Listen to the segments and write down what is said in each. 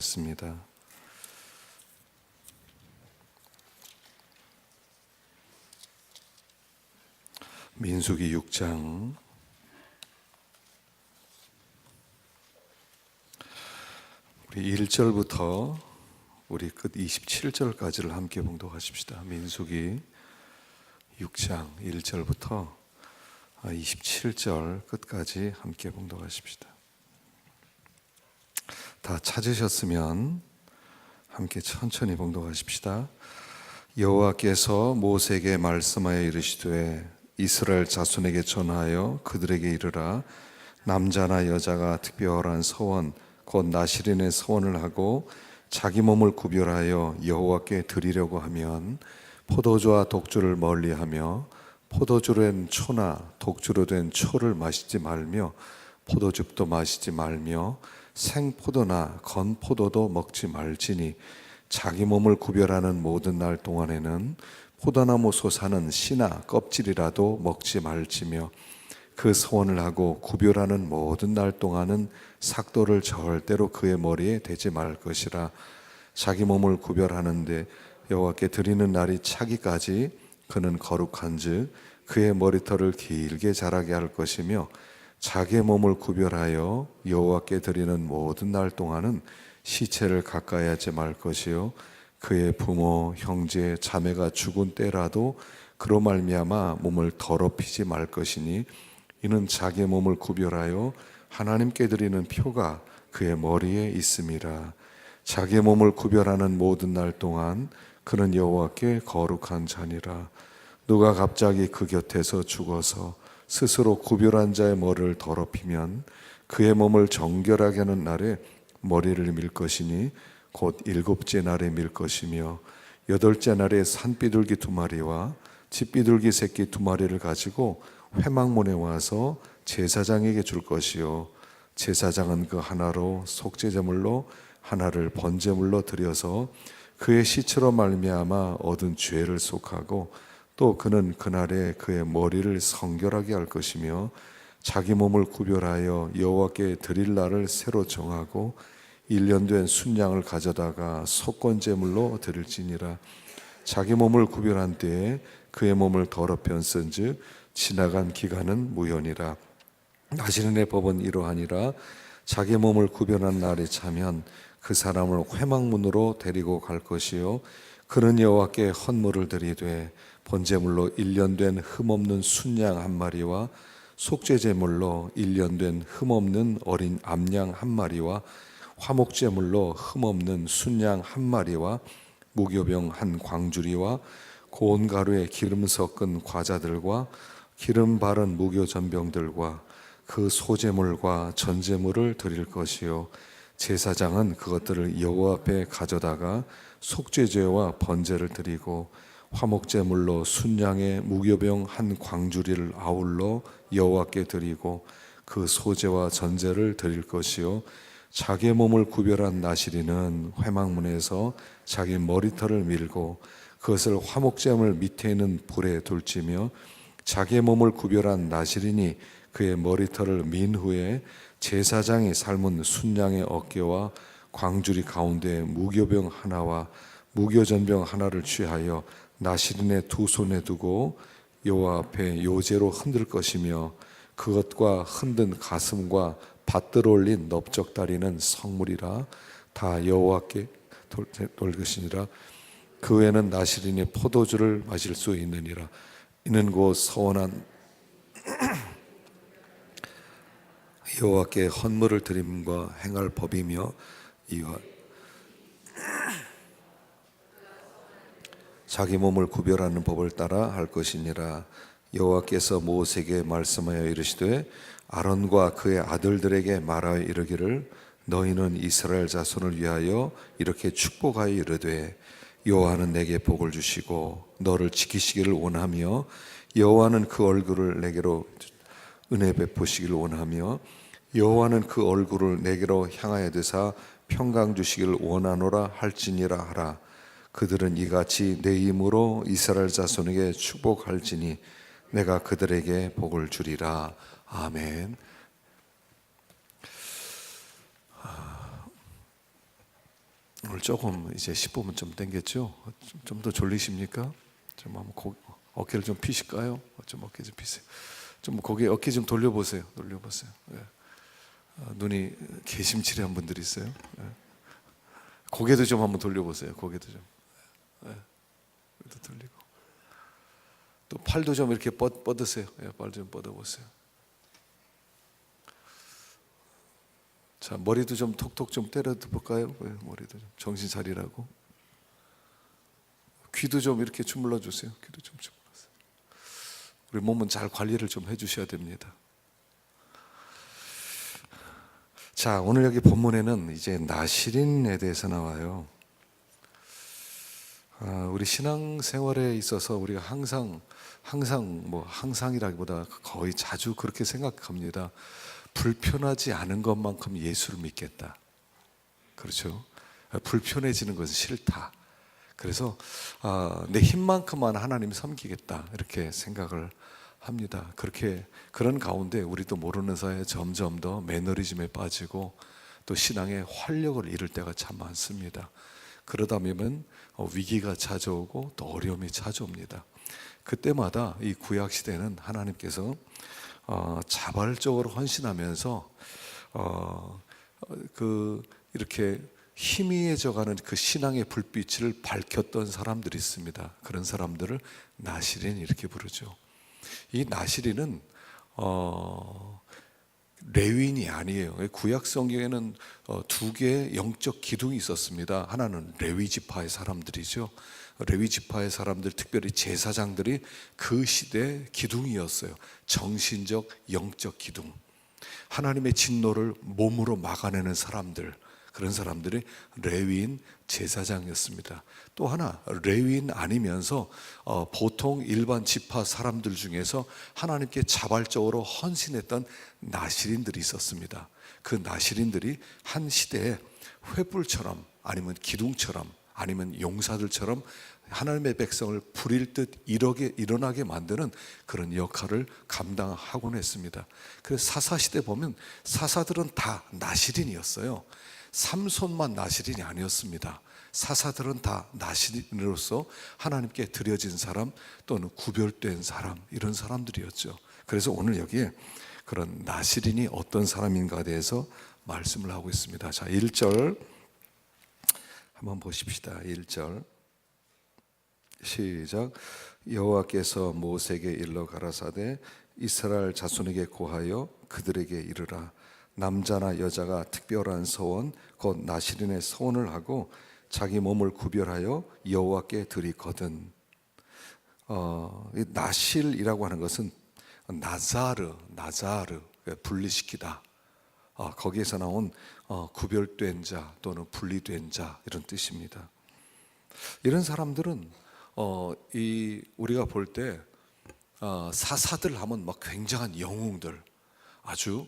습니다. 민수기 6장 우리 1절부터 우리 끝 27절까지를 함께 봉독하십시다. 민수기 6장 1절부터 27절 끝까지 함께 봉독하십시다. 다 찾으셨으면 함께 천천히 봉독하십시다. 여호와께서 모세에게 말씀하여 이르시되 이스라엘 자손에게 전하여 그들에게 이르라. 남자나 여자가 특별한 서원 곧 나실인의 서원을 하고 자기 몸을 구별하여 여호와께 드리려고 하면 포도주와 독주를 멀리하며 포도주로 된 초나 독주로 된 초를 마시지 말며 포도즙도 마시지 말며 생포도나 건포도도 먹지 말지니 자기 몸을 구별하는 모든 날 동안에는 포도나무 솟아는 씨나 껍질이라도 먹지 말지며 그 소원을 하고 구별하는 모든 날 동안은 삭도를 절대로 그의 머리에 대지 말 것이라. 자기 몸을 구별하는데 여호와께 드리는 날이 차기까지 그는 거룩한즉 그의 머리털을 길게 자라게 할 것이며 자기의 몸을 구별하여 여호와께 드리는 모든 날 동안은 시체를 가까이 하지 말 것이요 그의 부모, 형제, 자매가 죽은 때라도 그로 말미암아 몸을 더럽히지 말 것이니 이는 자기의 몸을 구별하여 하나님께 드리는 표가 그의 머리에 있음이라. 자기의 몸을 구별하는 모든 날 동안 그는 여호와께 거룩한 자니라. 누가 갑자기 그 곁에서 죽어서 스스로 구별한 자의 머리를 더럽히면 그의 몸을 정결하게 하는 날에 머리를 밀 것이니 곧 일곱째 날에 밀 것이며 여덟째 날에 산비둘기 2마리와 집비둘기 새끼 2마리를 가지고 회막문에 와서 제사장에게 줄 것이요 제사장은 그 하나로 속죄제물로 하나를 번제물로 드려서 그의 시체로 말미암아 얻은 죄를 속하고 또 그는 그날에 그의 머리를 성결하게 할 것이며 자기 몸을 구별하여 여호와께 드릴 날을 새로 정하고 1년 된 순양을 가져다가 속건제물로 드릴지니라. 자기 몸을 구별한 때에 그의 몸을 더럽혔은즉 지나간 기간은 무효니라. 나실인의 법은 이러하니라. 자기 몸을 구별한 날이 차면 그 사람을 회막문으로 데리고 갈 것이요 그는 여호와께 헌물을 드리되 번제물로 1년 된 흠없는 순양 1마리와 속죄제물로 1년 된 흠없는 어린 암양 1마리와 화목제물로 흠없는 순양 1마리와 무교병 1광주리와 고운 가루에 기름 섞은 과자들과 기름 바른 무교전병들과 그 소제물과 전제물을 드릴 것이요 제사장은 그것들을 여호와 앞에 가져다가 속죄제와 번제를 드리고 화목제물로 순양의 무교병 1광주리를 아울러 여호와께 드리고 그 소제와 전제를 드릴 것이요 자기의 몸을 구별한 나실인은 회막문에서 자기 머리털을 밀고 그것을 화목제물 밑에 있는 불에 둘지며 자기의 몸을 구별한 나실인이 그의 머리털을 민 후에 제사장이 삶은 순양의 어깨와 광주리 가운데 무교병 하나와 무교전병 하나를 취하여 나실인의 2손에 두고 여호와 앞에 요제로 흔들 것이며 그것과 흔든 가슴과 받들어 올린 넓적다리는 성물이라. 다 여호와께 돌 것이니라. 그 외에는 나실인이 포도주를 마실 수 있느니라. 이는 곧 서원한 여호와께 헌물을 드림과 행할 법이며 이와 자기 몸을 구별하는 법을 따라 할 것이니라. 여호와께서 모세에게 말씀하여 이르시되 아론과 그의 아들들에게 말하여 이르기를 너희는 이스라엘 자손을 위하여 이렇게 축복하여 이르되 여호와는 내게 복을 주시고 너를 지키시기를 원하며 여호와는 그 얼굴을 내게로 은혜 베푸시기를 원하며 여호와는 그 얼굴을 내게로 향하여 드사 평강 주시기를 원하노라 할지니라 하라. 그들은 이같이 내 힘으로 이스라엘 자손에게 축복할지니 내가 그들에게 복을 주리라. 아멘. 오늘 조금 이제 10분은 좀 땡겼죠? 좀 더 졸리십니까? 좀 한번 어깨를 좀 피실까요? 좀 어깨 좀 피세요. 좀 고개 어깨 좀 돌려보세요. 예. 눈이 개심치레한 분들이 있어요. 예. 고개도 좀 한번 돌려보세요. 고개도 좀. 예. 고개도 돌리고. 또 팔도 좀 이렇게 뻗으세요. 예, 팔 좀 뻗어보세요. 자, 머리도 좀 톡톡 좀 때려도 볼까요? 예, 머리도 좀 정신 차리라고. 귀도 좀 이렇게 주물러 주세요. 귀도 좀 주물러주세요. 우리 몸은 잘 관리를 좀 해주셔야 됩니다. 자, 오늘 여기 본문에는 이제 나실인에 대해서 나와요. 우리 신앙생활에 있어서 우리가 항상 뭐 항상이라기보다 거의 자주 그렇게 생각합니다. 불편하지 않은 것만큼 예수를 믿겠다. 그렇죠? 불편해지는 것은 싫다. 그래서 내 힘만큼만 하나님 섬기겠다 이렇게 생각을 합니다. 그런 가운데 우리도 모르는 사이에 점점 더 매너리즘에 빠지고 또 신앙의 활력을 잃을 때가 참 많습니다. 그러다 보면 위기가 찾아오고 또 어려움이 찾아옵니다. 그때마다 이 구약 시대는 하나님께서 자발적으로 헌신하면서 이렇게 희미해져가는 그 신앙의 불빛을 밝혔던 사람들이 있습니다. 그런 사람들을 나실인 이렇게 부르죠. 이 나실인은 레위인이 아니에요. 구약 성경에는 두 개의 영적 기둥이 있었습니다. 하나는 레위 지파의 사람들이죠. 레위 지파의 사람들, 특별히 제사장들이 그 시대의 기둥이었어요. 정신적, 영적 기둥. 하나님의 진노를 몸으로 막아내는 사람들, 그런 사람들이 레위인 제사장이었습니다. 또 하나 레위인 아니면서 보통 일반 지파 사람들 중에서 하나님께 자발적으로 헌신했던 나실인들이 있었습니다. 그 나실인들이 한 시대에 횃불처럼 아니면 기둥처럼 아니면 용사들처럼 하나님의 백성을 부릴 듯 일어나게 만드는 그런 역할을 감당하곤 했습니다. 그래서 사사시대 보면 사사들은 다 나실인이었어요. 삼손만 나실인이 아니었습니다. 사사들은 다 나실인으로서 하나님께 드려진 사람 또는 구별된 사람, 이런 사람들이었죠. 그래서 오늘 여기에 그런 나실인이 어떤 사람인가에 대해서 말씀을 하고 있습니다. 자, 1절 한번 보십시다. 1절 시작. 여호와께서 모세에게 일러 가라사대 이스라엘 자손에게 고하여 그들에게 이르라. 남자나 여자가 특별한 서원 곧 나실인의 서원을 하고 자기 몸을 구별하여 여호와께 드리거든. 이 나실이라고 하는 것은 나자르 분리시키다. 거기에서 나온 구별된 자 또는 분리된 자 이런 뜻입니다. 이런 사람들은 우리가 볼 때 사사들 하면 막 굉장한 영웅들, 아주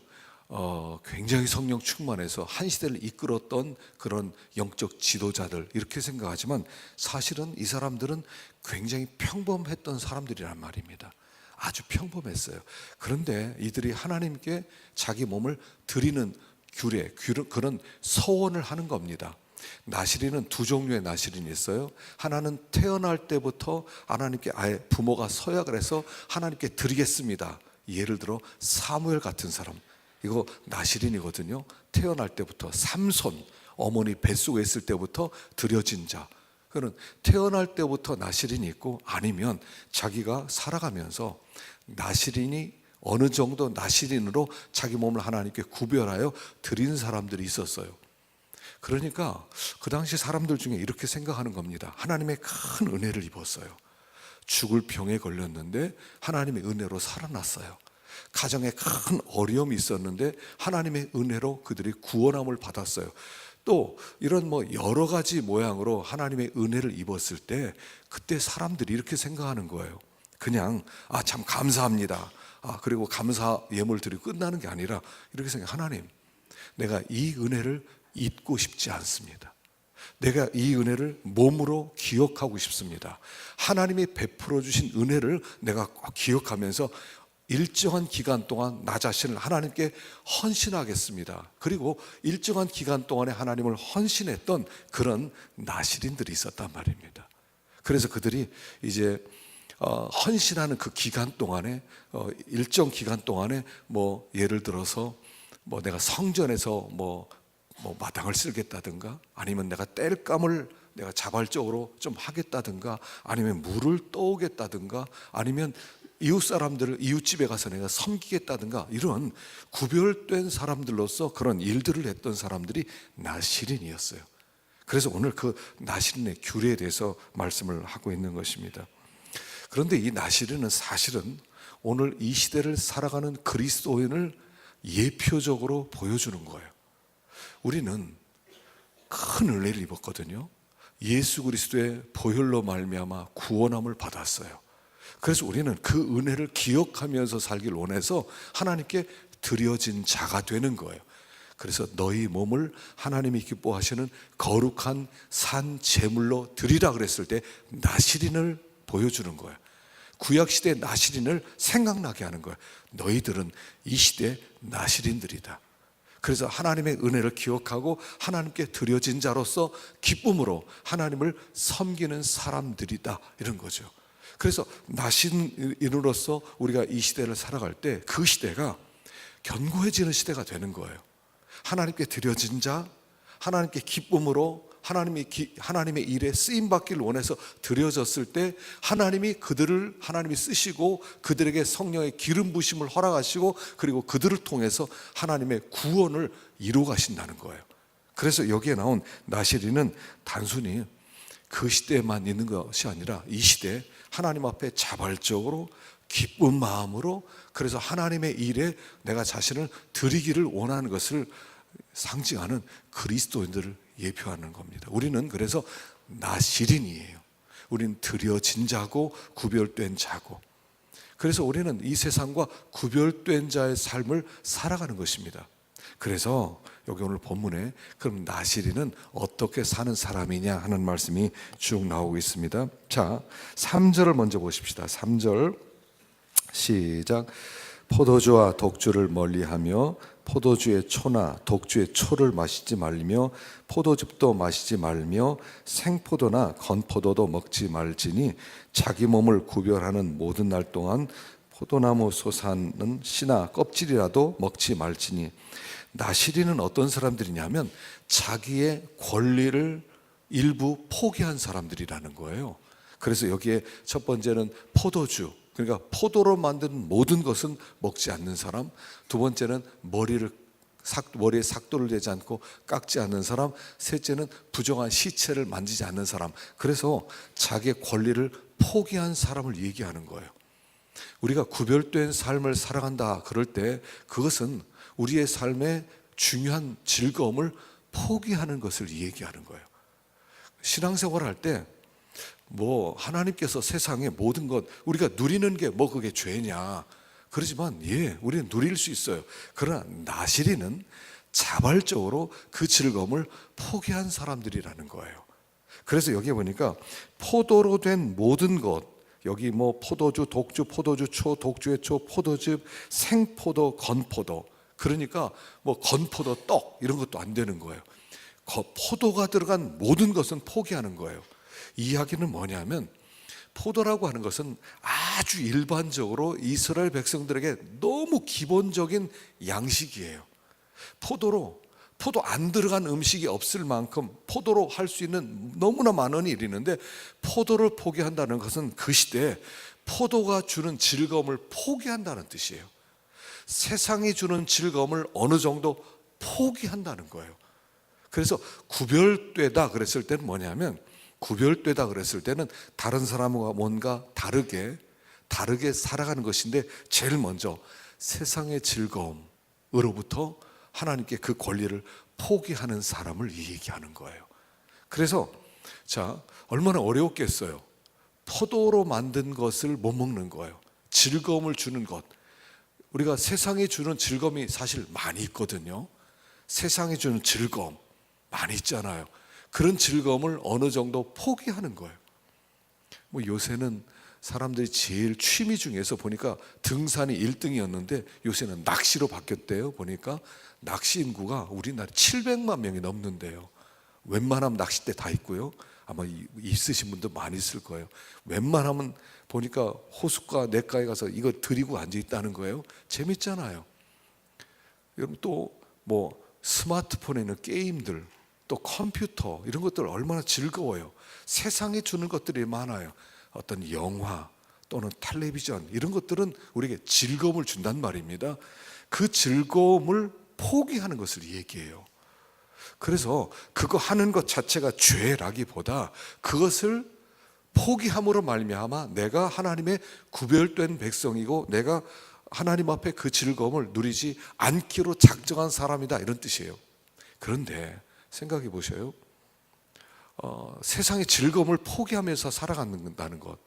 굉장히 성령 충만해서 한 시대를 이끌었던 그런 영적 지도자들 이렇게 생각하지만 사실은 이 사람들은 굉장히 평범했던 사람들이란 말입니다. 아주 평범했어요. 그런데 이들이 하나님께 자기 몸을 드리는 규례, 그런 서원을 하는 겁니다. 나실인은 두 종류의 나실인이 있어요. 하나는 태어날 때부터 하나님께 아예 부모가 서약을 해서 하나님께 드리겠습니다. 예를 들어 사무엘 같은 사람, 이거 나실인이거든요. 태어날 때부터. 삼손, 어머니 뱃속에 있을 때부터 드려진 자, 그는 태어날 때부터 나실인이 있고, 아니면 자기가 살아가면서 나실인이 어느 정도 나실인으로 자기 몸을 하나님께 구별하여 드린 사람들이 있었어요. 그러니까 그 당시 사람들 중에 이렇게 생각하는 겁니다. 하나님의 큰 은혜를 입었어요. 죽을 병에 걸렸는데 하나님의 은혜로 살아났어요. 가정에 큰 어려움이 있었는데 하나님의 은혜로 그들이 구원함을 받았어요. 또 이런 여러 가지 모양으로 하나님의 은혜를 입었을 때 그때 사람들이 이렇게 생각하는 거예요. 그냥 참 감사합니다. 그리고 감사 예물 드리고 끝나는 게 아니라 이렇게 생각해요. 하나님, 내가 이 은혜를 잊고 싶지 않습니다. 내가 이 은혜를 몸으로 기억하고 싶습니다. 하나님이 베풀어 주신 은혜를 내가 기억하면서 일정한 기간 동안 나 자신을 하나님께 헌신하겠습니다. 그리고 일정한 기간 동안에 하나님을 헌신했던 그런 나실인들이 있었단 말입니다. 그래서 그들이 이제 헌신하는 그 기간 동안에 일정 기간 동안에 뭐 예를 들어서 뭐 내가 성전에서 뭐 마당을 쓸겠다든가, 아니면 내가 땔감을 내가 자발적으로 좀 하겠다든가, 아니면 물을 떠오겠다든가, 아니면 이웃 사람들을 이웃집에 가서 내가 섬기겠다든가, 이런 구별된 사람들로서 그런 일들을 했던 사람들이 나실인이었어요. 그래서 오늘 그 나실인의 규례에 대해서 말씀을 하고 있는 것입니다. 그런데 이 나실인은 사실은 오늘 이 시대를 살아가는 그리스도인을 예표적으로 보여주는 거예요. 우리는 큰 은혜를 입었거든요. 예수 그리스도의 보혈로 말미암아 구원함을 받았어요. 그래서 우리는 그 은혜를 기억하면서 살길 원해서 하나님께 드려진 자가 되는 거예요. 그래서 너희 몸을 하나님이 기뻐하시는 거룩한 산 제물로 드리라 그랬을 때 나실인을 보여주는 거예요. 구약시대 나실인을 생각나게 하는 거예요. 너희들은 이 시대 나실인들이다. 그래서 하나님의 은혜를 기억하고 하나님께 드려진 자로서 기쁨으로 하나님을 섬기는 사람들이다, 이런 거죠. 그래서 나실인으로서 우리가 이 시대를 살아갈 때 그 시대가 견고해지는 시대가 되는 거예요. 하나님께 드려진 자, 하나님께 기쁨으로 하나님의 일에 쓰임받기를 원해서 드려졌을 때 하나님이 쓰시고 그들에게 성령의 기름 부심을 허락하시고 그리고 그들을 통해서 하나님의 구원을 이루어 가신다는 거예요. 그래서 여기에 나온 나실인은 단순히 그 시대에만 있는 것이 아니라 이 시대에 하나님 앞에 자발적으로 기쁜 마음으로, 그래서 하나님의 일에 내가 자신을 드리기를 원하는 것을 상징하는 그리스도인들을 예표하는 겁니다. 우리는 그래서 나실인이에요. 우리는 드려진 자고 구별된 자고, 그래서 우리는 이 세상과 구별된 자의 삶을 살아가는 것입니다. 그래서 여기 오늘 본문에 그럼 나실인은 어떻게 사는 사람이냐 하는 말씀이 쭉 나오고 있습니다. 자, 3절을 먼저 보십시다. 3절 시작. 포도주와 독주를 멀리하며 포도주의 초나 독주의 초를 마시지 말며 포도즙도 마시지 말며 생포도나 건포도도 먹지 말지니 자기 몸을 구별하는 모든 날 동안 포도나무 솟아는 씨나 껍질이라도 먹지 말지니. 나실인은 어떤 사람들이냐면 자기의 권리를 일부 포기한 사람들이라는 거예요. 그래서 여기에 첫 번째는 포도주, 그러니까 포도로 만든 모든 것은 먹지 않는 사람, 두 번째는 머리에 삭도를 대지 않고 깎지 않는 사람, 셋째는 부정한 시체를 만지지 않는 사람. 그래서 자기의 권리를 포기한 사람을 얘기하는 거예요. 우리가 구별된 삶을 살아간다 그럴 때 그것은 우리의 삶의 중요한 즐거움을 포기하는 것을 얘기하는 거예요. 신앙생활 할 때 하나님께서 세상의 모든 것 우리가 누리는 게 그게 죄냐, 그러지만 우리는 누릴 수 있어요. 그러나 나실인은 자발적으로 그 즐거움을 포기한 사람들이라는 거예요. 그래서 여기 보니까 포도로 된 모든 것, 여기 포도주, 독주, 포도주 초, 독주의 초, 포도즙, 생포도, 건포도, 그러니까 건포도 떡 이런 것도 안 되는 거예요. 포도가 들어간 모든 것은 포기하는 거예요. 이 이야기는 뭐냐면 포도라고 하는 것은 아주 일반적으로 이스라엘 백성들에게 너무 기본적인 양식이에요. 포도 안 들어간 음식이 없을 만큼 포도로 할 수 있는 너무나 많은 일이 있는데, 포도를 포기한다는 것은 그 시대에 포도가 주는 즐거움을 포기한다는 뜻이에요. 세상이 주는 즐거움을 어느 정도 포기한다는 거예요. 그래서 구별되다 그랬을 때는 뭐냐면, 구별되다 그랬을 때는 다른 사람과 뭔가 다르게 살아가는 것인데, 제일 먼저 세상의 즐거움으로부터 하나님께 그 권리를 포기하는 사람을 얘기하는 거예요. 그래서 얼마나 어려웠겠어요. 포도로 만든 것을 못 먹는 거예요. 즐거움을 주는 것. 우리가 세상에 주는 즐거움이 사실 많이 있거든요. 세상에 주는 즐거움 많이 있잖아요. 그런 즐거움을 어느 정도 포기하는 거예요. 요새는 사람들이 제일 취미 중에서 보니까 등산이 1등이었는데 요새는 낚시로 바뀌었대요. 보니까 낚시 인구가 우리나라에 700만 명이 넘는데요. 웬만하면 낚싯대 다 있고요. 아마 있으신 분도 많이 있을 거예요. 웬만하면 보니까 호숫가 냇가에 가서 이거 들이고 앉아 있다는 거예요. 재밌잖아요. 여러분 또 뭐 스마트폰에 있는 게임들, 또 컴퓨터 이런 것들 얼마나 즐거워요. 세상에 주는 것들이 많아요. 어떤 영화 또는 텔레비전 이런 것들은 우리에게 즐거움을 준단 말입니다. 그 즐거움을 포기하는 것을 얘기해요. 그래서 그거 하는 것 자체가 죄라기보다 그것을 포기함으로 말미암아 내가 하나님의 구별된 백성이고 내가 하나님 앞에 그 즐거움을 누리지 않기로 작정한 사람이다, 이런 뜻이에요. 그런데 생각해 보셔요. 세상의 즐거움을 포기하면서 살아간다는 것,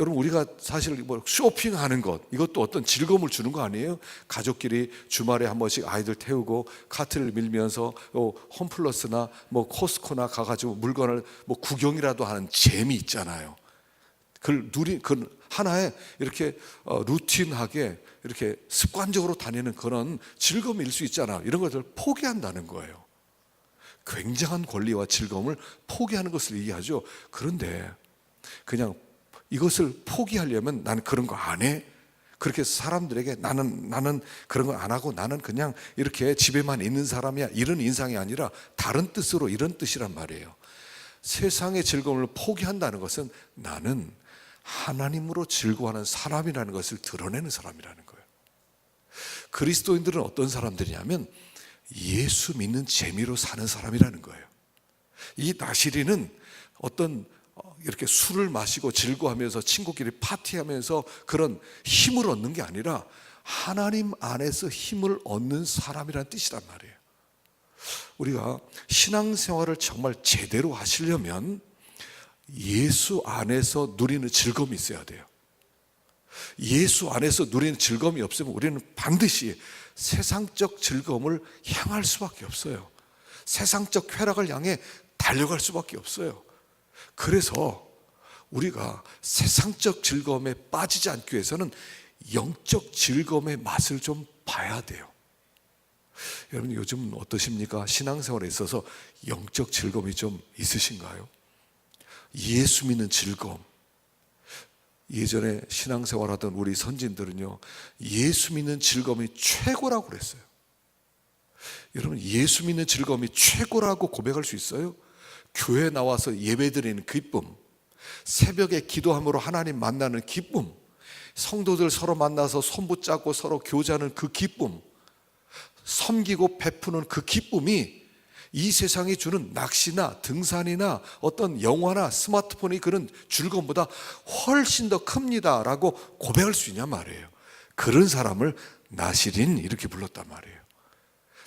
여러분 우리가 사실 뭐 쇼핑하는 것, 이것도 어떤 즐거움을 주는 거 아니에요? 가족끼리 주말에 한 번씩 아이들 태우고 카트를 밀면서 홈플러스나 뭐 코스코나 가가지고 물건을 뭐 구경이라도 하는 재미 있잖아요. 그 하나의 이렇게 루틴하게 이렇게 습관적으로 다니는 그런 즐거움일 수 있잖아요. 이런 것들을 포기한다는 거예요. 굉장한 권리와 즐거움을 포기하는 것을 얘기하죠. 그런데 그냥 이것을 포기하려면 나는 그런 거 안 해, 그렇게 사람들에게 나는 그런 거 안 하고 나는 그냥 이렇게 집에만 있는 사람이야, 이런 인상이 아니라 다른 뜻으로 이런 뜻이란 말이에요. 세상의 즐거움을 포기한다는 것은 나는 하나님으로 즐거워하는 사람이라는 것을 드러내는 사람이라는 거예요. 그리스도인들은 어떤 사람들이냐면 예수 믿는 재미로 사는 사람이라는 거예요. 이 나시리는 어떤 이렇게 술을 마시고 즐거워하면서 친구끼리 파티하면서 그런 힘을 얻는 게 아니라 하나님 안에서 힘을 얻는 사람이라는 뜻이란 말이에요. 우리가 신앙생활을 정말 제대로 하시려면 예수 안에서 누리는 즐거움이 있어야 돼요. 예수 안에서 누리는 즐거움이 없으면 우리는 반드시 세상적 즐거움을 향할 수밖에 없어요. 세상적 쾌락을 향해 달려갈 수밖에 없어요. 그래서 우리가 세상적 즐거움에 빠지지 않기 위해서는 영적 즐거움의 맛을 좀 봐야 돼요. 여러분 요즘 어떠십니까? 신앙생활에 있어서 영적 즐거움이 좀 있으신가요? 예수 믿는 즐거움. 예전에 신앙생활하던 우리 선진들은요, 예수 믿는 즐거움이 최고라고 그랬어요. 여러분 예수 믿는 즐거움이 최고라고 고백할 수 있어요? 교회 나와서 예배드리는 기쁨, 새벽에 기도함으로 하나님 만나는 기쁨, 성도들 서로 만나서 손 붙잡고 서로 교제하는 그 기쁨, 섬기고 베푸는 그 기쁨이 이 세상이 주는 낚시나 등산이나 어떤 영화나 스마트폰이 그런 즐거움보다 훨씬 더 큽니다 라고 고백할 수 있냐 말이에요. 그런 사람을 나시린 이렇게 불렀단 말이에요.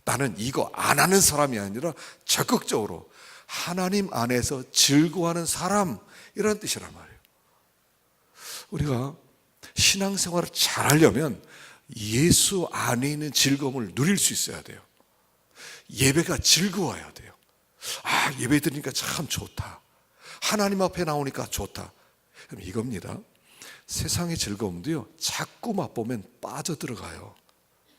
나는 이거 안 하는 사람이 아니라 적극적으로 하나님 안에서 즐거워하는 사람이라는 뜻이란 말이에요. 우리가 신앙생활을 잘하려면 예수 안에 있는 즐거움을 누릴 수 있어야 돼요. 예배가 즐거워야 돼요. 아, 예배 드리니까 참 좋다, 하나님 앞에 나오니까 좋다. 그럼 이겁니다. 세상의 즐거움도요, 자꾸 맛보면 빠져들어가요.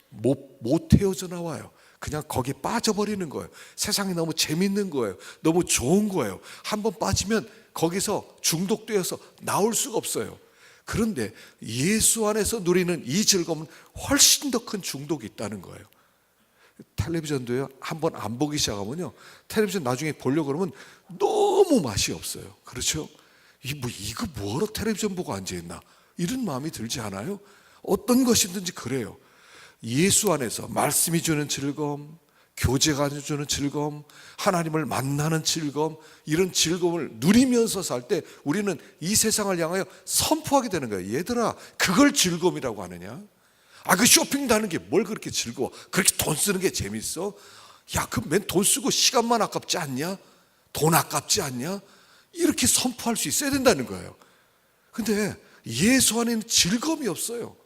못 헤어져 나와요. 그냥 거기에 빠져버리는 거예요. 세상이 너무 재밌는 거예요. 너무 좋은 거예요. 한번 빠지면 거기서 중독되어서 나올 수가 없어요. 그런데 예수 안에서 누리는 이 즐거움은 훨씬 더 큰 중독이 있다는 거예요. 텔레비전도요, 한번 안 보기 시작하면요, 텔레비전 나중에 보려고 그러면 너무 맛이 없어요. 그렇죠? 이거 뭐하러 텔레비전 보고 앉아있나, 이런 마음이 들지 않아요? 어떤 것이든지 그래요. 예수 안에서 말씀이 주는 즐거움, 교제가 주는 즐거움, 하나님을 만나는 즐거움, 이런 즐거움을 누리면서 살 때 우리는 이 세상을 향하여 선포하게 되는 거예요. 얘들아, 그걸 즐거움이라고 하느냐? 아, 그 쇼핑도 하는 게 뭘 그렇게 즐거워? 그렇게 돈 쓰는 게 재밌어? 야, 그럼 맨 돈 쓰고 시간만 아깝지 않냐? 돈 아깝지 않냐? 이렇게 선포할 수 있어야 된다는 거예요. 근데 예수 안에는 즐거움이 없어요.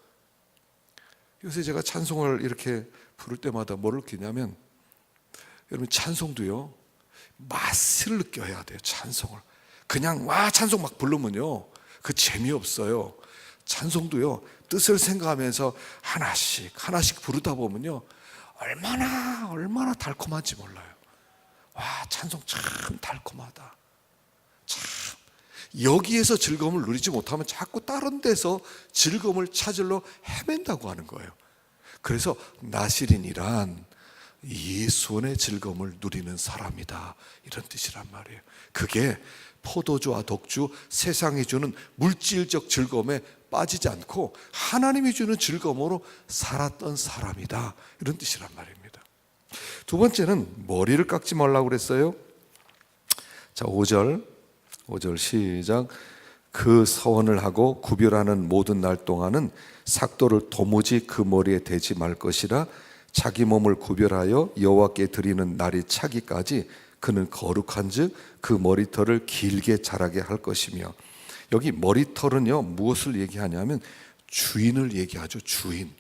요새 제가 찬송을 이렇게 부를 때마다 뭐를 느끼냐면, 여러분 찬송도요, 맛을 느껴야 돼요. 찬송을 그냥 와 찬송 막 부르면요 그 재미없어요. 찬송도요 뜻을 생각하면서 하나씩 부르다 보면요 얼마나 달콤한지 몰라요. 와 찬송 참 달콤하다. 참 여기에서 즐거움을 누리지 못하면 자꾸 다른 데서 즐거움을 찾으려 헤맨다고 하는 거예요. 그래서 나시린이란 예수원의 즐거움을 누리는 사람이다 이런 뜻이란 말이에요. 그게 포도주와 독주, 세상이 주는 물질적 즐거움에 빠지지 않고 하나님이 주는 즐거움으로 살았던 사람이다 이런 뜻이란 말입니다. 두 번째는 머리를 깎지 말라고 그랬어요. 자 5절 시작. 그 서원을 하고 구별하는 모든 날 동안은 삭도를 도무지 그 머리에 대지 말 것이라. 자기 몸을 구별하여 여호와께 드리는 날이 차기까지 그는 거룩한즉 그 머리털을 길게 자라게 할 것이며. 여기 머리털은요 무엇을 얘기하냐면 주인을 얘기하죠. 주인.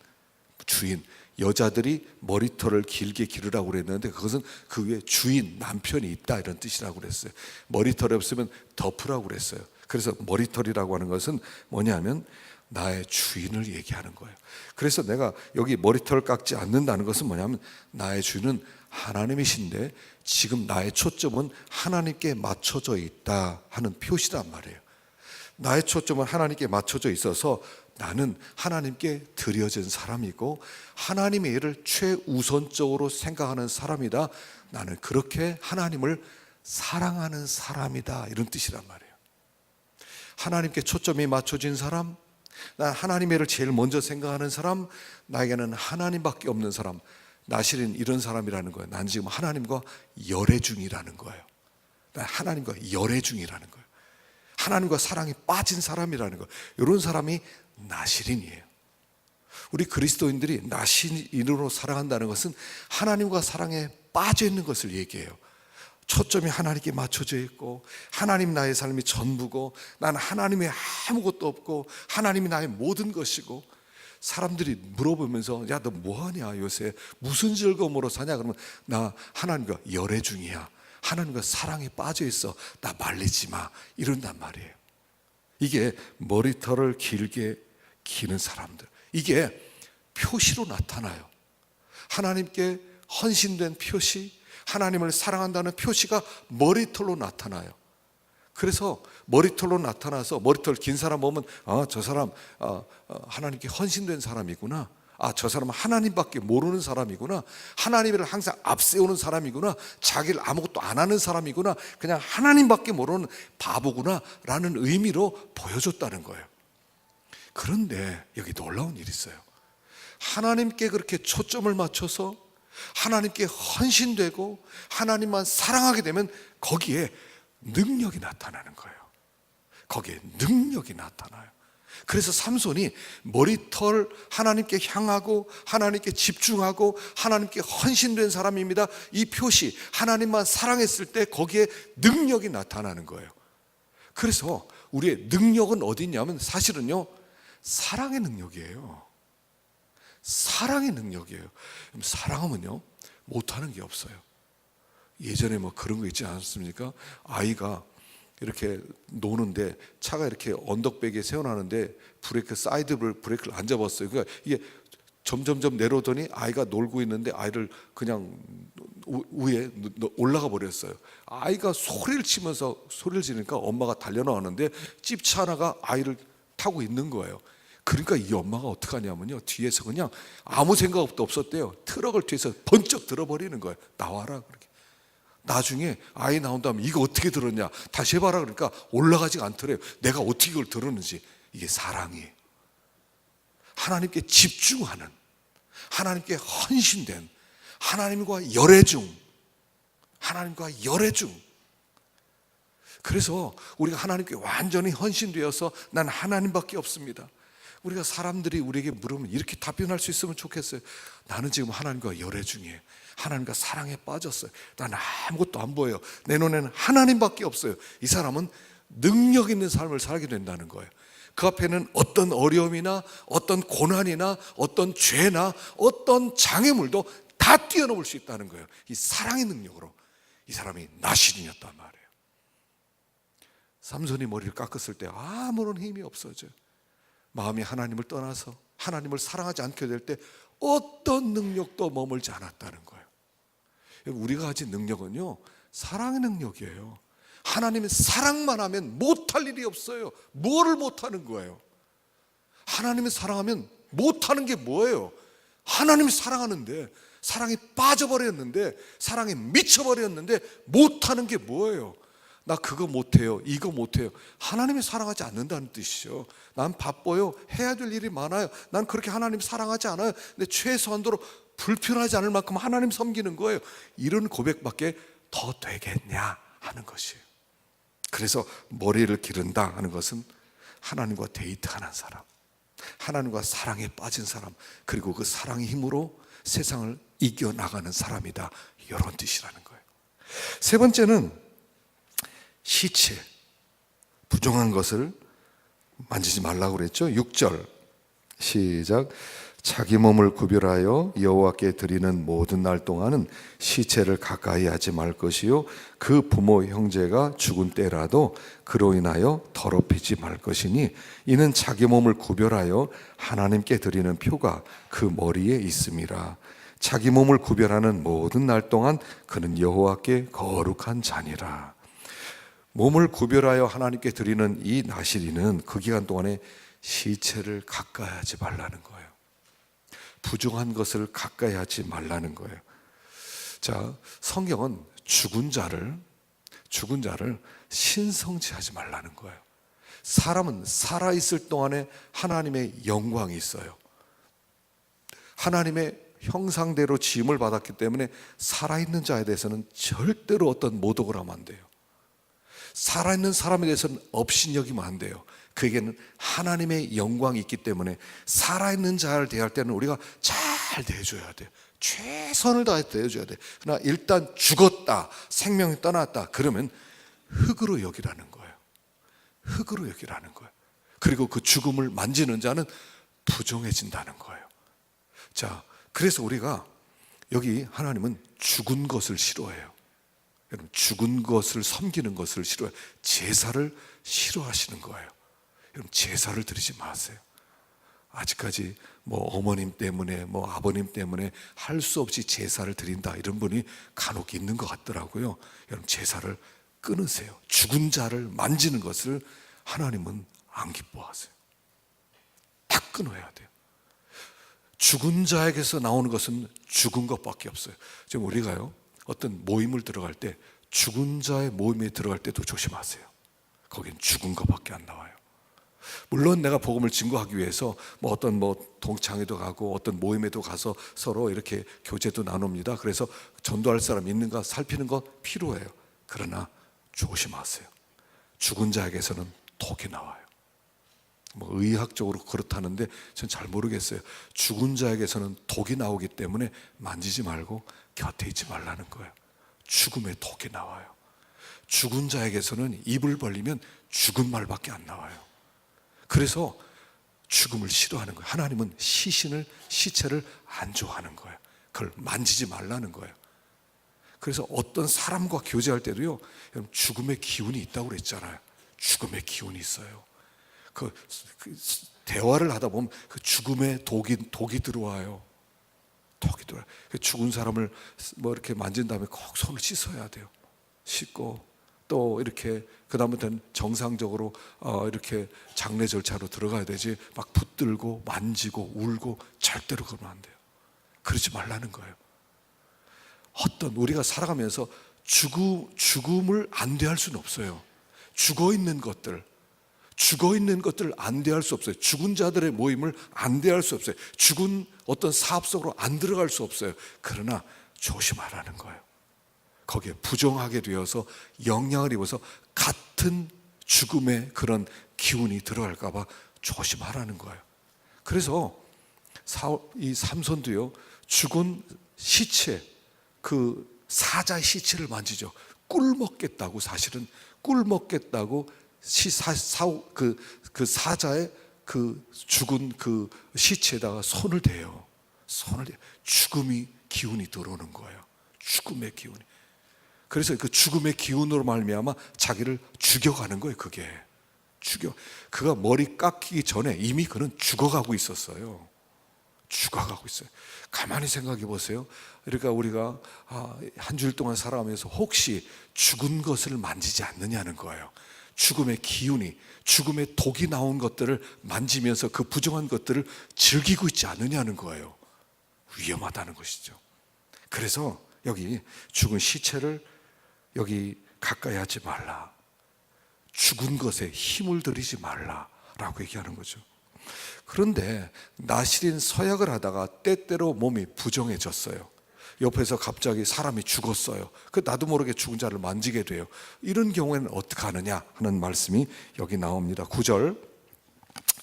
여자들이 머리털을 길게 기르라고 그랬는데 그것은 그 위에 주인, 남편이 있다 이런 뜻이라고 그랬어요. 머리털이 없으면 덮으라고 그랬어요. 그래서 머리털이라고 하는 것은 뭐냐면 나의 주인을 얘기하는 거예요. 그래서 내가 여기 머리털을 깎지 않는다는 것은 뭐냐면 나의 주인은 하나님이신데 지금 나의 초점은 하나님께 맞춰져 있다 하는 표시란 말이에요. 나의 초점은 하나님께 맞춰져 있어서 나는 하나님께 드려진 사람이고 하나님의 일을 최우선적으로 생각하는 사람이다. 나는 그렇게 하나님을 사랑하는 사람이다 이런 뜻이란 말이에요. 하나님께 초점이 맞춰진 사람, 난 하나님의 일을 제일 먼저 생각하는 사람, 나에게는 하나님밖에 없는 사람, 나시린 이런 사람이라는 거예요. 난 지금 하나님과 열애 중이라는 거예요. 난 하나님과 열애 중이라는 거예요. 하나님과 사랑에 빠진 사람이라는 거예요. 이런 사람이 나시린이에요. 우리 그리스도인들이 나시린으로 사랑한다는 것은 하나님과 사랑에 빠져 있는 것을 얘기해요. 초점이 하나님께 맞춰져 있고 하나님 나의 삶이 전부고 나는 하나님의 아무것도 없고 하나님이 나의 모든 것이고. 사람들이 물어보면서 야 너 뭐하냐 요새 무슨 즐거움으로 사냐 그러면 나 하나님과 열애 중이야. 하나님과 사랑에 빠져 있어. 나 말리지 마 이런단 말이에요. 이게 머리털을 길게 기는 사람들, 이게 표시로 나타나요. 하나님께 헌신된 표시, 하나님을 사랑한다는 표시가 머리털로 나타나요. 그래서 머리털로 나타나서 머리털 긴 사람 보면 저 사람 하나님께 헌신된 사람이구나. 저 사람은 하나님밖에 모르는 사람이구나. 하나님을 항상 앞세우는 사람이구나. 자기를 아무것도 안 하는 사람이구나. 그냥 하나님밖에 모르는 바보구나 라는 의미로 보여줬다는 거예요. 그런데 여기 놀라운 일이 있어요. 하나님께 그렇게 초점을 맞춰서 하나님께 헌신되고 하나님만 사랑하게 되면 거기에 능력이 나타나는 거예요. 거기에 능력이 나타나요. 그래서 삼손이 머리털 하나님께 향하고 하나님께 집중하고 하나님께 헌신된 사람입니다. 이 표시 하나님만 사랑했을 때 거기에 능력이 나타나는 거예요. 그래서 우리의 능력은 어디 있냐면 사실은요 사랑의 능력이에요. 사랑의 능력이에요. 사랑하면요 못하는 게 없어요. 예전에 뭐 그런 거 있지 않았습니까? 아이가 이렇게 노는데 차가 이렇게 언덕배기에 세워놨는데 사이드 브레이크를 안 잡았어요. 그러니까 이게 점점점 내려오더니 아이가 놀고 있는데 아이를 그냥 위에 올라가 버렸어요. 아이가 소리를 치면서 소리를 지르니까 엄마가 달려나왔는데 집차 하나가 아이를 타고 있는 거예요. 그러니까 이 엄마가 어떡하냐면요 뒤에서 그냥 아무 생각도 없었대요. 트럭을 뒤에서 번쩍 들어버리는 거예요. 나와라 그렇게. 나중에 아이 나온 다음에 이거 어떻게 들었냐 다시 해봐라 그러니까 올라가지가 않더래요. 내가 어떻게 이걸 들었는지. 이게 사랑이에요. 하나님께 집중하는, 하나님께 헌신된, 하나님과 열애 중, 하나님과 열애 중. 그래서 우리가 하나님께 완전히 헌신되어서 난 하나님밖에 없습니다. 우리가 사람들이 우리에게 물으면 이렇게 답변할 수 있으면 좋겠어요. 나는 지금 하나님과 열애 중이에요. 하나님과 사랑에 빠졌어요. 나는 아무것도 안 보여요. 내 눈에는 하나님밖에 없어요. 이 사람은 능력 있는 삶을 살게 된다는 거예요. 그 앞에는 어떤 어려움이나 어떤 고난이나 어떤 죄나 어떤 장애물도 다 뛰어넘을 수 있다는 거예요. 이 사랑의 능력으로 이 사람이 나시린이었단 말이에요. 삼손이 머리를 깎았을 때 아무런 힘이 없어져요. 마음이 하나님을 떠나서 하나님을 사랑하지 않게 될 때 어떤 능력도 머물지 않았다는 거예요. 우리가 가진 능력은요, 사랑의 능력이에요. 하나님의 사랑만 하면 못할 일이 없어요. 뭐를 못하는 거예요? 하나님을 사랑하면 못하는 게 뭐예요? 하나님을 사랑하는데, 사랑에 빠져버렸는데, 사랑에 미쳐버렸는데 못하는 게 뭐예요? 나 그거 못해요, 이거 못해요. 하나님이 사랑하지 않는다는 뜻이죠. 난 바빠요, 해야 될 일이 많아요, 난 그렇게 하나님 사랑하지 않아요. 근데 최소한도로 불편하지 않을 만큼 하나님 섬기는 거예요. 이런 고백밖에 더 되겠냐 하는 것이에요. 그래서 머리를 기른다 하는 것은 하나님과 데이트하는 사람, 하나님과 사랑에 빠진 사람, 그리고 그 사랑의 힘으로 세상을 이겨나가는 사람이다, 이런 뜻이라는 거예요. 세 번째는 시체, 부정한 것을 만지지 말라고 그랬죠. 6절 시작. 자기 몸을 구별하여 여호와께 드리는 모든 날 동안은 시체를 가까이 하지 말 것이요, 그 부모 형제가 죽은 때라도 그로 인하여 더럽히지 말 것이니, 이는 자기 몸을 구별하여 하나님께 드리는 표가 그 머리에 있음이라. 자기 몸을 구별하는 모든 날 동안 그는 여호와께 거룩한 자니라. 몸을 구별하여 하나님께 드리는 이 나시리는 그 기간 동안에 시체를 가까이 하지 말라는 거예요. 부정한 것을 가까이 하지 말라는 거예요. 자, 성경은 죽은 자를 신성시하지 말라는 거예요. 사람은 살아있을 동안에 하나님의 영광이 있어요. 하나님의 형상대로 지음을 받았기 때문에 살아있는 자에 대해서는 절대로 어떤 모독을 하면 안 돼요. 살아있는 사람에 대해서는 업신여기면 안 돼요. 그에게는 하나님의 영광이 있기 때문에 살아있는 자를 대할 때는 우리가 잘 대해줘야 돼요. 최선을 다해 대해줘야 돼요. 그러나 일단 죽었다, 생명이 떠났다, 그러면 흙으로 여기라는 거예요. 흙으로 여기라는 거예요. 그리고 그 죽음을 만지는 자는 부정해진다는 거예요. 자, 그래서 우리가 여기 하나님은 죽은 것을 싫어해요. 여러분, 죽은 것을 섬기는 것을 싫어해요. 제사를 싫어하시는 거예요. 여러분, 제사를 드리지 마세요. 아직까지 어머님 때문에 아버님 때문에 할 수 없이 제사를 드린다, 이런 분이 간혹 있는 것 같더라고요. 여러분, 제사를 끊으세요. 죽은 자를 만지는 것을 하나님은 안 기뻐하세요. 딱 끊어야 돼요. 죽은 자에게서 나오는 것은 죽은 것밖에 없어요. 지금 우리가요, 어떤 모임을 들어갈 때, 죽은 자의 모임에 들어갈 때도 조심하세요. 거긴 죽은 것밖에 안 나와요. 물론 내가 복음을 증거하기 위해서 어떤 동창회도 가고 어떤 모임에도 가서 서로 이렇게 교제도 나눕니다. 그래서 전도할 사람 있는가 살피는 것 필요해요. 그러나 조심하세요. 죽은 자에게서는 독이 나와요. 의학적으로 그렇다는데 전 잘 모르겠어요. 죽은 자에게서는 독이 나오기 때문에 만지지 말고 곁에 있지 말라는 거예요. 죽음의 독이 나와요. 죽은 자에게서는 입을 벌리면 죽은 말밖에 안 나와요. 그래서 죽음을 싫어하는 거예요. 하나님은 시체를 안 좋아하는 거예요. 그걸 만지지 말라는 거예요. 그래서 어떤 사람과 교제할 때도요, 죽음의 기운이 있다고 그랬잖아요. 죽음의 기운이 있어요. 그 대화를 하다 보면 그 죽음의 독이 들어와요. 독이 들어와요. 죽은 사람을 이렇게 만진 다음에 꼭 손을 씻어야 돼요. 씻고 또 이렇게 그 다음부터는 정상적으로 이렇게 장례 절차로 들어가야 되지, 막 붙들고 만지고 울고 절대로 그러면 안 돼요. 그러지 말라는 거예요. 우리가 살아가면서 죽음을 안 대할 수는 없어요. 죽어 있는 것들 안 대할 수 없어요. 죽은 자들의 모임을 안 대할 수 없어요. 죽은 어떤 사업 속으로 안 들어갈 수 없어요. 그러나 조심하라는 거예요. 거기에 부정하게 되어서 영향을 입어서 같은 죽음의 그런 기운이 들어갈까 봐 조심하라는 거예요. 그래서 이 삼손도요, 죽은 시체, 그 사자의 시체를 만지죠. 꿀 먹겠다고, 사실은 꿀 먹겠다고 그 사자의 그 죽은 그 시체에다가 손을 대요. 죽음이 기운이 들어오는 거예요. 죽음의 기운이. 그래서 그 죽음의 기운으로 말미암아 자기를 죽여가는 거예요. 그가 머리 깎이기 전에 이미 그는 죽어가고 있었어요. 죽어가고 있어요. 가만히 생각해 보세요. 그러니까 우리가 한 주일 동안 살아가면서 혹시 죽은 것을 만지지 않느냐는 거예요. 죽음의 기운이, 죽음의 독이 나온 것들을 만지면서 그 부정한 것들을 즐기고 있지 않느냐는 거예요. 위험하다는 것이죠. 그래서 여기 죽은 시체를 여기 가까이 하지 말라, 죽은 것에 힘을 들이지 말라라고 얘기하는 거죠. 그런데 나실인 서약을 하다가 때때로 몸이 부정해졌어요. 옆에서 갑자기 사람이 죽었어요. 나도 모르게 죽은 자를 만지게 돼요. 이런 경우에는 어떻게 하느냐 하는 말씀이 여기 나옵니다. 9절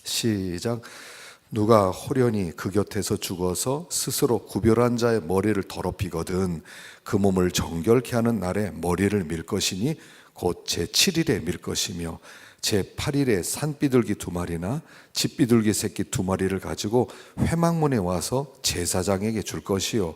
시작. 누가 호련히 그 곁에서 죽어서 스스로 구별한 자의 머리를 더럽히거든 그 몸을 정결케 하는 날에 머리를 밀 것이니 곧 제7일에 밀 것이며 제8일에 산비둘기 2마리나 집비둘기 새끼 2마리를 가지고 회막문에 와서 제사장에게 줄 것이요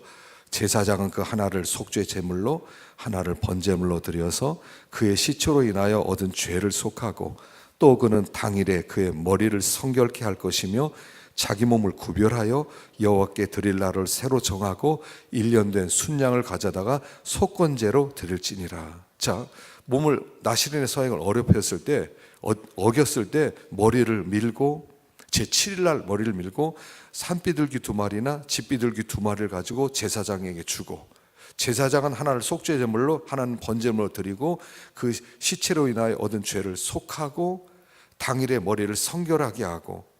제사장은 그 하나를 속죄 제물로 하나를 번제물로 드려서 그의 시초로 인하여 얻은 죄를 속하고 또 그는 당일에 그의 머리를 성결케 할 것이며 자기 몸을 구별하여 여호와께 드릴 날을 새로 정하고 1년 된 순양을 가져다가 속건제로 드릴지니라. 자, 몸을 나실인의 서약을 어겼을 때 머리를 밀고 제7일 날 머리를 밀고 산비둘기 2마리나 집비둘기 2마리를 가지고 제사장에게 주고 제사장은 하나를 속죄 제물로 하나는 번제물로 드리고 그 시체로 인하여 얻은 죄를 속하고 당일에 머리를 성결하게 하고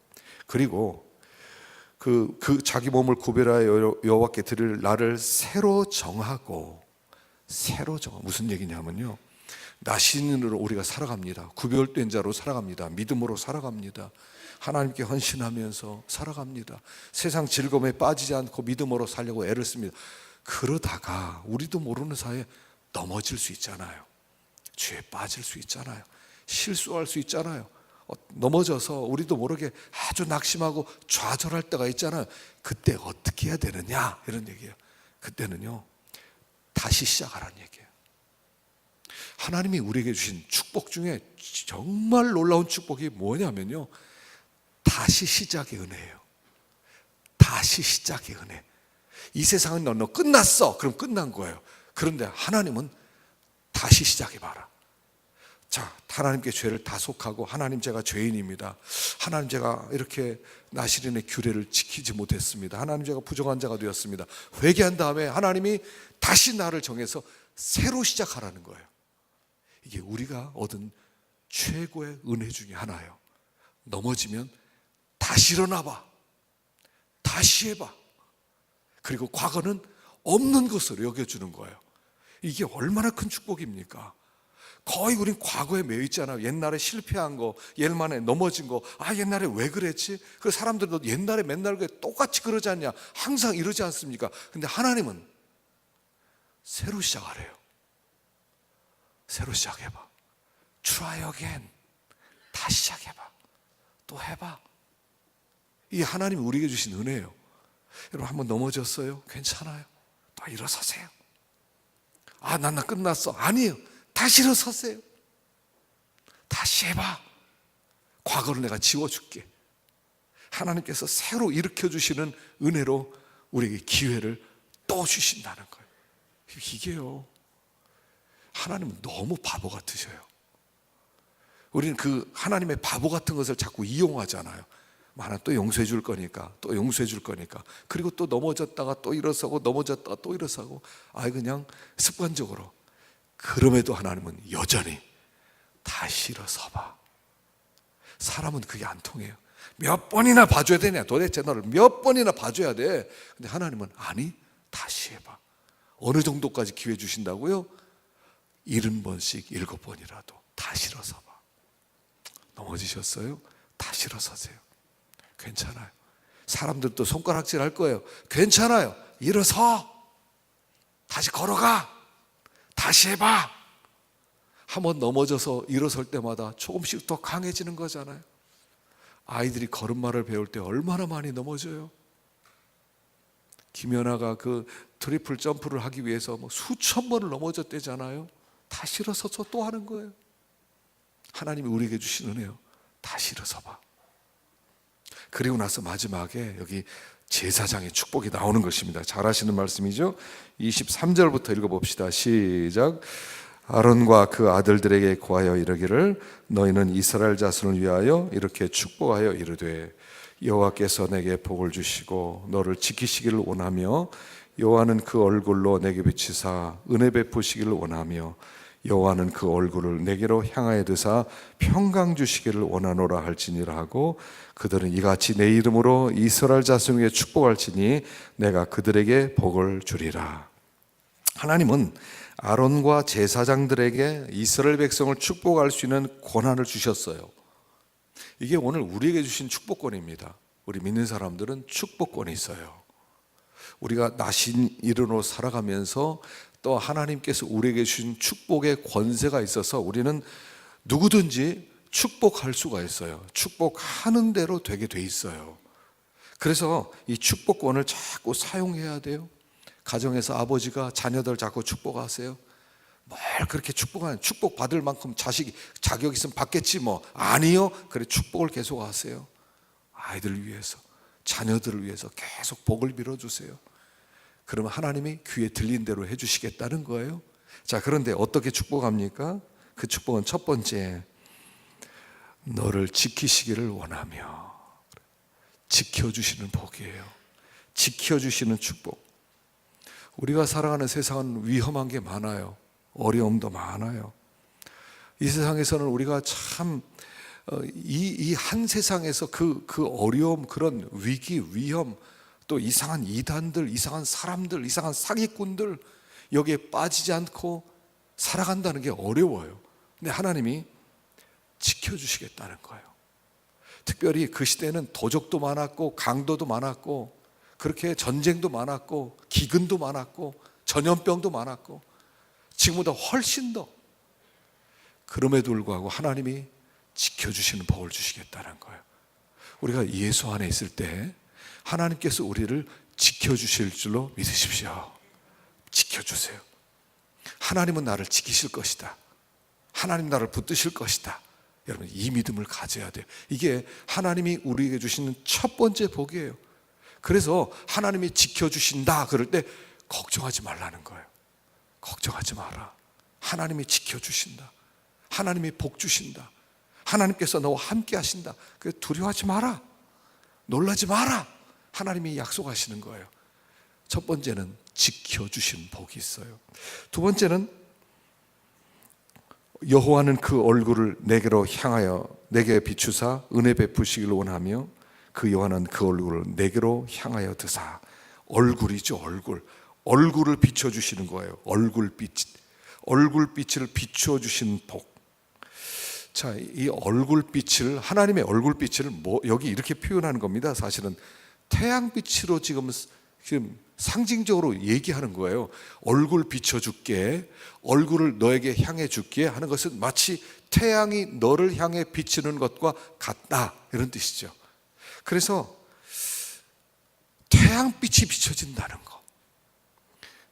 그리고 그 자기 몸을 구별하여 여호와께 드릴 날을 새로 정하고 무슨 얘기냐면요, 나신으로 우리가 살아갑니다. 구별된 자로 살아갑니다. 믿음으로 살아갑니다. 하나님께 헌신하면서 살아갑니다. 세상 즐거움에 빠지지 않고 믿음으로 살려고 애를 씁니다. 그러다가 우리도 모르는 사이에 넘어질 수 있잖아요. 죄에 빠질 수 있잖아요. 실수할 수 있잖아요. 넘어져서 우리도 모르게 아주 낙심하고 좌절할 때가 있잖아요. 그때 어떻게 해야 되느냐 이런 얘기예요. 그때는요, 다시 시작하라는 얘기예요. 하나님이 우리에게 주신 축복 중에 정말 놀라운 축복이 뭐냐면요, 다시 시작의 은혜예요. 다시 시작의 은혜. 이 세상은 너 끝났어. 그럼 끝난 거예요. 그런데 하나님은 다시 시작해봐라. 자, 하나님께 죄를 다 속하고 하나님 제가 죄인입니다. 하나님 제가 이렇게 나실인의 규례를 지키지 못했습니다. 하나님 제가 부정한 자가 되었습니다. 회개한 다음에 하나님이 다시 나를 정해서 새로 시작하라는 거예요. 이게 우리가 얻은 최고의 은혜 중에 하나예요. 넘어지면 다시 일어나봐. 다시 해봐. 그리고 과거는 없는 것으로 여겨주는 거예요. 이게 얼마나 큰 축복입니까? 거의 우린 과거에 매여 있잖아요. 옛날에 실패한 거, 옛날에 넘어진 거, 옛날에 왜 그랬지? 그 사람들도 옛날에 맨날 똑같이 그러지 않냐? 항상 이러지 않습니까? 근데 하나님은 새로 시작하래요. 새로 시작해봐. Try again. 다시 시작해봐. 또 해봐. 이게 하나님이 우리에게 주신 은혜예요. 여러분, 한번 넘어졌어요? 괜찮아요. 또 일어서세요. 난 끝났어. 아니에요. 다시 일어서세요. 다시 해봐. 과거를 내가 지워줄게. 하나님께서 새로 일으켜주시는 은혜로 우리에게 기회를 또 주신다는 거예요. 이게요, 하나님은 너무 바보 같으셔요. 우리는 그 하나님의 바보 같은 것을 자꾸 이용하잖아요. 하나 또 용서해 줄 거니까, 또 용서해 줄 거니까. 그리고 또 넘어졌다가 또 일어서고, 넘어졌다가 또 일어서고, 그냥 습관적으로. 그럼에도 하나님은 여전히 다시 일어서봐. 사람은 그게 안 통해요. 몇 번이나 봐줘야 되냐? 도대체 너를 몇 번이나 봐줘야 돼? 근데 하나님은 아니, 다시 해봐. 어느 정도까지 기회 주신다고요? 70번씩 7번이라도 다시 일어서봐. 넘어지셨어요? 다시 일어서세요. 괜찮아요. 사람들도 손가락질 할 거예요. 괜찮아요. 일어서. 다시 걸어가. 다시 해봐. 한번 넘어져서 일어설 때마다 조금씩 더 강해지는 거잖아요. 아이들이 걸음마를 배울 때 얼마나 많이 넘어져요. 김연아가 그 트리플 점프를 하기 위해서 뭐 수천 번을 넘어졌대잖아요. 다시 일어서서 또 하는 거예요. 하나님이 우리에게 주신 은혜요. 다시 일어서 봐. 그리고 나서 마지막에 여기 제사장의 축복이 나오는 것입니다. 잘 아시는 말씀이죠. 23절부터 읽어봅시다. 시작. 아론과 그 아들들에게 고하여 이르기를 너희는 이스라엘 자손을 위하여 이렇게 축복하여 이르되 여호와께서 내게 복을 주시고 너를 지키시기를 원하며 여호와는 그 얼굴로 내게 비치사 은혜 베푸시기를 원하며 여호와는 그 얼굴을 내게로 향하여 드사 평강 주시기를 원하노라 할지니라 하고 그들은 이같이 내 이름으로 이스라엘 자손에게 축복할지니 내가 그들에게 복을 주리라. 하나님은 아론과 제사장들에게 이스라엘 백성을 축복할 수 있는 권한을 주셨어요. 이게 오늘 우리에게 주신 축복권입니다. 우리 믿는 사람들은 축복권이 있어요. 우리가 나신 이름으로 살아가면서 또 하나님께서 우리에게 주신 축복의 권세가 있어서 우리는 누구든지 축복할 수가 있어요. 축복하는 대로 되게 돼 있어요. 그래서 이 축복권을 자꾸 사용해야 돼요. 가정에서 아버지가 자녀들 자꾸 축복하세요. 뭘 그렇게 축복 받을 만큼 자격 있으면 받겠지 뭐. 아니요. 그래 축복을 계속 하세요. 아이들을 위해서, 자녀들을 위해서 계속 복을 빌어주세요. 그러면 하나님이 귀에 들린 대로 해주시겠다는 거예요. 자, 그런데 어떻게 축복합니까? 그 축복은 첫 번째, 너를 지키시기를 원하며. 지켜주시는 복이에요. 지켜주시는 축복. 우리가 살아가는 세상은 위험한 게 많아요. 어려움도 많아요. 이 세상에서는 우리가 참 이 한 세상에서 그 어려움, 그런 위기, 위험, 또 이상한 이단들, 이상한 사람들, 이상한 사기꾼들 여기에 빠지지 않고 살아간다는 게 어려워요. 근데 하나님이 지켜주시겠다는 거예요. 특별히 그 시대는 도적도 많았고 강도도 많았고 그렇게 전쟁도 많았고 기근도 많았고 전염병도 많았고 지금보다 훨씬 더. 그럼에도 불구하고 하나님이 지켜주시는 복을 주시겠다는 거예요. 우리가 예수 안에 있을 때 하나님께서 우리를 지켜주실 줄로 믿으십시오. 지켜주세요. 하나님은 나를 지키실 것이다. 하나님 나를 붙드실 것이다. 여러분 이 믿음을 가져야 돼요. 이게 하나님이 우리에게 주시는 첫 번째 복이에요. 그래서 하나님이 지켜주신다 그럴 때 걱정하지 말라는 거예요. 걱정하지 마라. 하나님이 지켜주신다. 하나님이 복 주신다. 하나님께서 너와 함께 하신다. 그래서 두려워하지 마라. 놀라지 마라. 하나님이 약속하시는 거예요. 첫 번째는 지켜주신 복이 있어요. 두 번째는 여호와는 그 얼굴을 내게로 향하여 내게 비추사 은혜 베푸시기를 원하며 그 여호와는 그 얼굴을 내게로 향하여 드사. 얼굴이죠. 얼굴을 비춰주시는 거예요. 얼굴빛을 비추어주신 복. 자, 이 얼굴빛을, 하나님의 얼굴빛을 여기 이렇게 표현하는 겁니다. 사실은 태양빛으로 지금 상징적으로 얘기하는 거예요. 얼굴 비춰줄게, 얼굴을 너에게 향해 줄게 하는 것은 마치 태양이 너를 향해 비치는 것과 같다 이런 뜻이죠. 그래서 태양빛이 비춰진다는 거.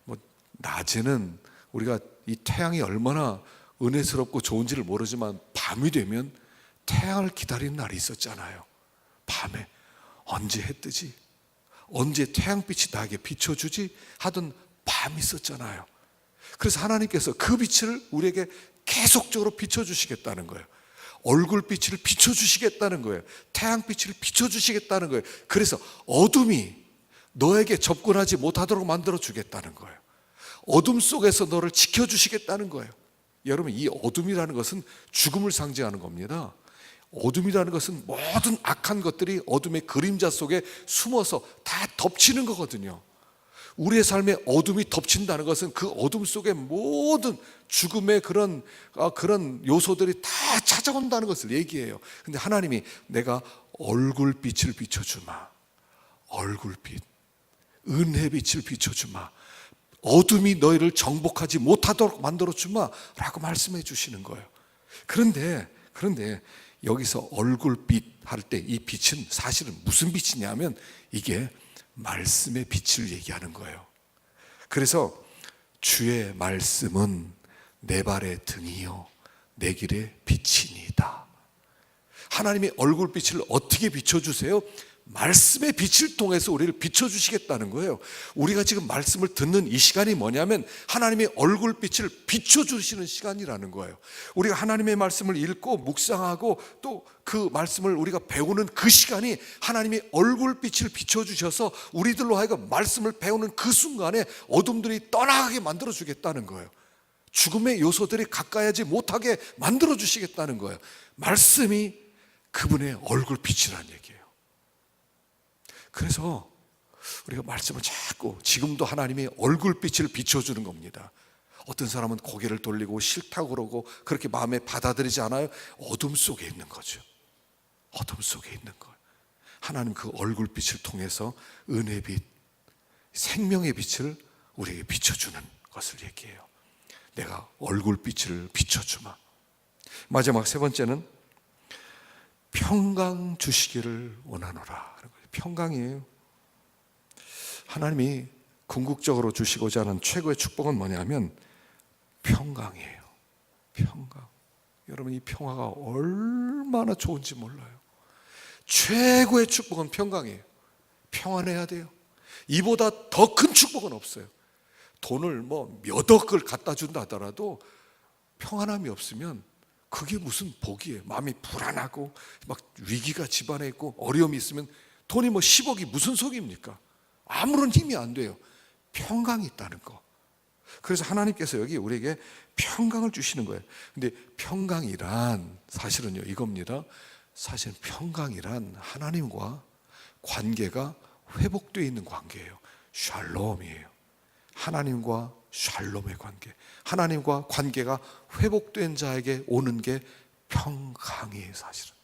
뭐 낮에는 우리가 이 태양이 얼마나 은혜스럽고 좋은지를 모르지만 밤이 되면 태양을 기다리는 날이 있었잖아요. 밤에 언제 해 뜨지? 언제 태양빛이 나에게 비춰주지? 하던 밤이 있었잖아요. 그래서 하나님께서 그 빛을 우리에게 계속적으로 비춰주시겠다는 거예요. 얼굴빛을 비춰주시겠다는 거예요. 태양빛을 비춰주시겠다는 거예요. 그래서 어둠이 너에게 접근하지 못하도록 만들어주겠다는 거예요. 어둠 속에서 너를 지켜주시겠다는 거예요. 여러분 이 어둠이라는 것은 죽음을 상징하는 겁니다. 어둠이라는 것은 모든 악한 것들이 어둠의 그림자 속에 숨어서 다 덮치는 거거든요. 우리의 삶에 어둠이 덮친다는 것은 그 어둠 속에 모든 죽음의 그런 요소들이 다 찾아온다는 것을 얘기해요. 근데 하나님이 내가 얼굴빛을 비춰주마. 얼굴빛, 은혜빛을 비춰주마. 어둠이 너희를 정복하지 못하도록 만들어주마 라고 말씀해 주시는 거예요. 그런데 여기서 얼굴빛 할 때 이 빛은 사실은 무슨 빛이냐면 이게 말씀의 빛을 얘기하는 거예요. 그래서 주의 말씀은 내 발의 등이요 내 길의 빛이니이다. 하나님의 얼굴빛을 어떻게 비춰주세요? 말씀의 빛을 통해서 우리를 비춰주시겠다는 거예요. 우리가 지금 말씀을 듣는 이 시간이 뭐냐면 하나님의 얼굴빛을 비춰주시는 시간이라는 거예요. 우리가 하나님의 말씀을 읽고 묵상하고 또 그 말씀을 우리가 배우는 그 시간이 하나님의 얼굴빛을 비춰주셔서 우리들로 하여금 말씀을 배우는 그 순간에 어둠들이 떠나가게 만들어주겠다는 거예요. 죽음의 요소들이 가까이 하지 못하게 만들어주시겠다는 거예요. 말씀이 그분의 얼굴빛이라는 얘기예요. 그래서 우리가 말씀을 자꾸 지금도 하나님의 얼굴빛을 비춰주는 겁니다. 어떤 사람은 고개를 돌리고 싫다고 그러고 그렇게 마음에 받아들이지 않아요. 어둠 속에 있는 거죠. 어둠 속에 있는 거예요. 하나님 그 얼굴빛을 통해서 은혜의 빛, 생명의 빛을 우리에게 비춰주는 것을 얘기해요. 내가 얼굴빛을 비춰주마. 마지막 세 번째는 평강 주시기를 원하노라. 평강이에요. 하나님이 궁극적으로 주시고자 하는 최고의 축복은 뭐냐면 평강이에요. 평강. 여러분, 이 평화가 얼마나 좋은지 몰라요. 최고의 축복은 평강이에요. 평안해야 돼요. 이보다 더 큰 축복은 없어요. 돈을 몇 억을 갖다 준다 하더라도 평안함이 없으면 그게 무슨 복이에요. 마음이 불안하고 막 위기가 집안에 있고 어려움이 있으면 돈이 10억이 무슨 속입니까? 아무런 힘이 안 돼요. 평강이 있다는 거. 그래서 하나님께서 여기 우리에게 평강을 주시는 거예요. 근데 평강이란 사실은요 이겁니다. 사실 평강이란 하나님과 관계가 회복되어 있는 관계예요. 샬롬이에요. 하나님과 샬롬의 관계, 하나님과 관계가 회복된 자에게 오는 게 평강이에요. 사실은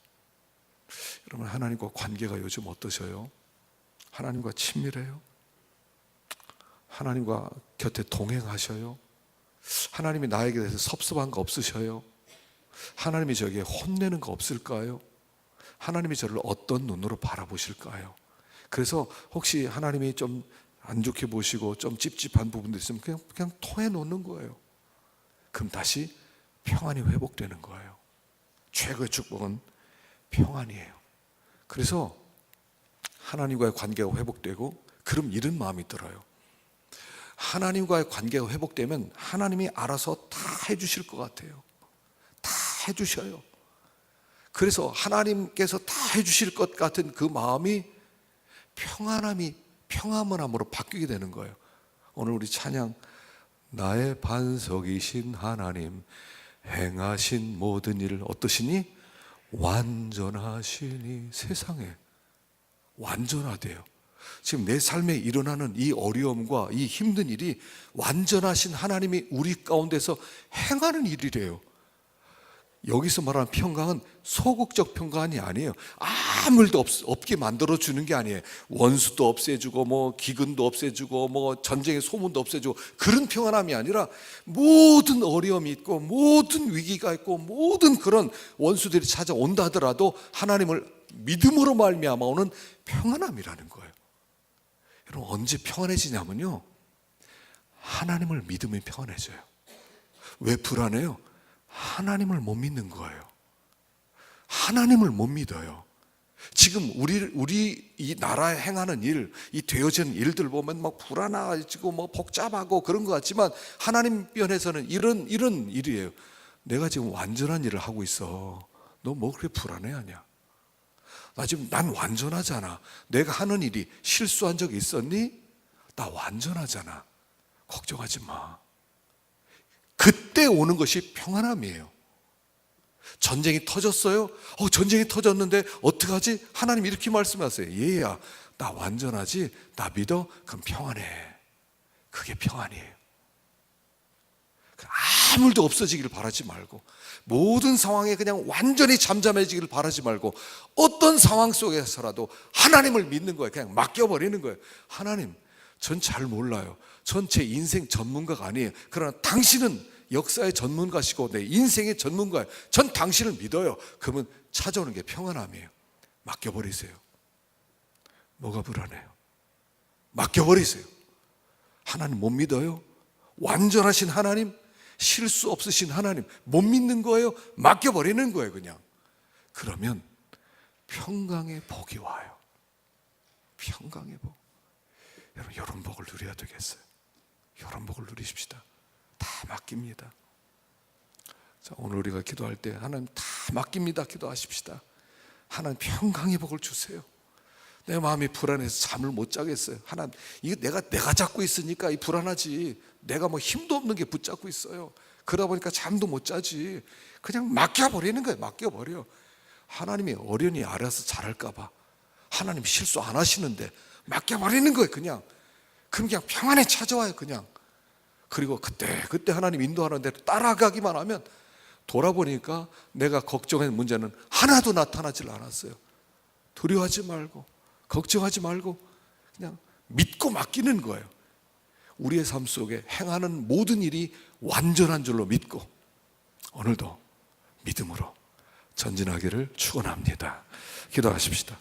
여러분, 하나님과 관계가 요즘 어떠셔요? 하나님과 친밀해요? 하나님과 곁에 동행하셔요? 하나님이 나에게 대해서 섭섭한 거 없으셔요? 하나님이 저에게 혼내는 거 없을까요? 하나님이 저를 어떤 눈으로 바라보실까요? 그래서 혹시 하나님이 좀 안 좋게 보시고 좀 찝찝한 부분도 있으면 그냥 토해 놓는 거예요. 그럼 다시 평안이 회복되는 거예요. 최고의 축복은 평안이에요. 그래서 하나님과의 관계가 회복되고 그럼 이런 마음이 들어요. 하나님과의 관계가 회복되면 하나님이 알아서 다 해주실 것 같아요. 다 해주셔요. 그래서 하나님께서 다 해주실 것 같은 그 마음이 평안함으로 바뀌게 되는 거예요. 오늘 우리 찬양, 나의 반석이신 하나님 행하신 모든 일 어떠시니? 완전하시니. 세상에 완전하대요. 지금 내 삶에 일어나는 이 어려움과 이 힘든 일이 완전하신 하나님이 우리 가운데서 행하는 일이래요. 여기서 말하는 평강은 소극적 평강이 아니에요. 아무 일도 없게 만들어주는 게 아니에요. 원수도 없애주고 기근도 없애주고 전쟁의 소문도 없애주고 그런 평안함이 아니라 모든 어려움이 있고 모든 위기가 있고 모든 그런 원수들이 찾아온다 하더라도 하나님을 믿음으로 말미암아 오는 평안함이라는 거예요. 여러분, 언제 평안해지냐면요, 하나님을 믿으면 평안해져요. 왜 불안해요? 하나님을 못 믿는 거예요. 하나님을 못 믿어요. 지금 우리 이 나라에 행하는 일, 이 되어지는 일들 보면 막 불안하고 복잡하고 그런 것 같지만 하나님 편에서는 이런 일이에요. 내가 지금 완전한 일을 하고 있어. 너 뭐 그렇게 불안해하냐? 난 완전하잖아. 내가 하는 일이 실수한 적 있었니? 나 완전하잖아. 걱정하지 마. 그때 오는 것이 평안함이에요. 전쟁이 터졌어요? 전쟁이 터졌는데 어떡하지? 하나님 이렇게 말씀하세요. 얘야, 나 완전하지? 나 믿어? 그럼 평안해. 그게 평안이에요. 아무 일도 없어지기를 바라지 말고, 모든 상황에 그냥 완전히 잠잠해지기를 바라지 말고, 어떤 상황 속에서라도 하나님을 믿는 거예요. 그냥 맡겨버리는 거예요. 하나님, 전 잘 몰라요. 전 제 인생 전문가가 아니에요. 그러나 당신은 역사의 전문가시고 내 인생의 전문가예요. 전 당신을 믿어요. 그러면 찾아오는 게 평안함이에요. 맡겨버리세요. 뭐가 불안해요? 맡겨버리세요. 하나님 못 믿어요? 완전하신 하나님, 실수 없으신 하나님 못 믿는 거예요? 맡겨버리는 거예요 그냥. 그러면 평강의 복이 와요. 평강의 복. 여러분 이런 복을 누려야 되겠어요. 이런 복을 누리십시다. 다 맡깁니다. 자, 오늘 우리가 기도할 때 하나님 다 맡깁니다 기도하십시다. 하나님 평강의 복을 주세요. 내 마음이 불안해서 잠을 못 자겠어요. 하나님 이거 내가 잡고 있으니까 이 불안하지. 내가 뭐 힘도 없는 게 붙잡고 있어요. 그러다 보니까 잠도 못 자지. 그냥 맡겨버리는 거예요. 맡겨버려. 하나님이 어련히 알아서 잘할까 봐. 하나님 실수 안 하시는데 맡겨버리는 거예요 그냥. 그럼 그냥 평안에 찾아와요 그냥. 그리고 그때 하나님 인도하는 대로 따라가기만 하면 돌아보니까 내가 걱정한 문제는 하나도 나타나질 않았어요. 두려워하지 말고 걱정하지 말고 그냥 믿고 맡기는 거예요. 우리의 삶 속에 행하는 모든 일이 완전한 줄로 믿고 오늘도 믿음으로 전진하기를 축원합니다. 기도하십시다.